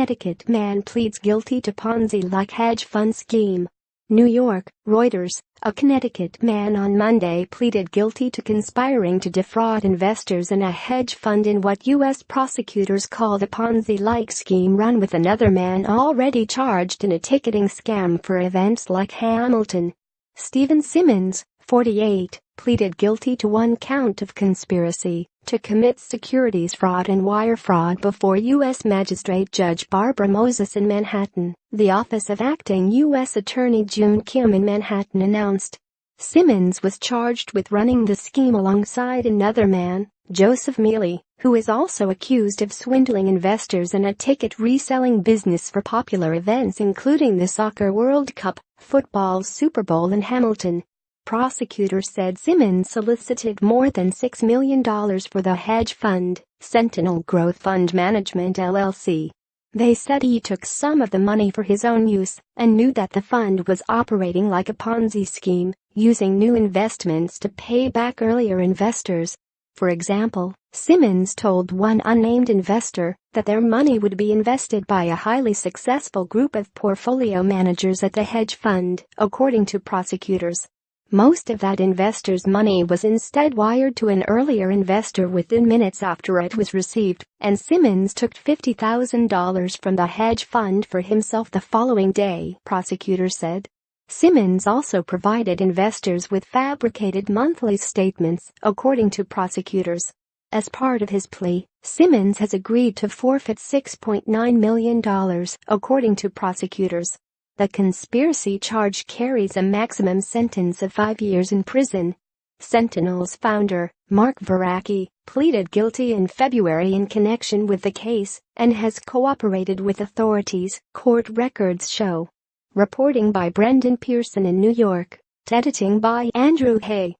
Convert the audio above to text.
Connecticut man pleads guilty to Ponzi-like hedge fund scheme. New York, Reuters. A Connecticut man on Monday pleaded guilty to conspiring to defraud investors in a hedge fund in what U.S. prosecutors called a Ponzi-like scheme run with another man already charged in a ticketing scam for events like Hamilton. Stephen Simmons, 48, pleaded guilty to one count of conspiracy to commit securities fraud and wire fraud before U.S. Magistrate Judge Barbara Moses in Manhattan, the office of Acting U.S. Attorney Joon Kim in Manhattan announced. Simmons was charged with running the scheme alongside another man, Joseph Meli, who is also accused of swindling investors in a ticket-reselling business for popular events including the Soccer World Cup, football's Super Bowl and Hamilton. Prosecutors said Simmons solicited more than $6 million for the hedge fund, Sentinel Growth Fund Management LLC. They said he took some of the money for his own use and knew that the fund was operating like a Ponzi scheme, using new investments to pay back earlier investors. For example, Simmons told one unnamed investor that their money would be invested by a highly successful group of portfolio managers at the hedge fund, according to prosecutors. Most of that investor's money was instead wired to an earlier investor within minutes after it was received, and Simmons took $50,000 from the hedge fund for himself the following day, prosecutors said. Simmons also provided investors with fabricated monthly statements, according to prosecutors. As part of his plea, Simmons has agreed to forfeit $6.9 million, according to prosecutors. The conspiracy charge carries a maximum sentence of 5 years in prison. Sentinel's founder, Mark Veracki, pleaded guilty in February in connection with the case and has cooperated with authorities, court records show. Reporting by Brendan Pearson in New York. Editing by Andrew Hay.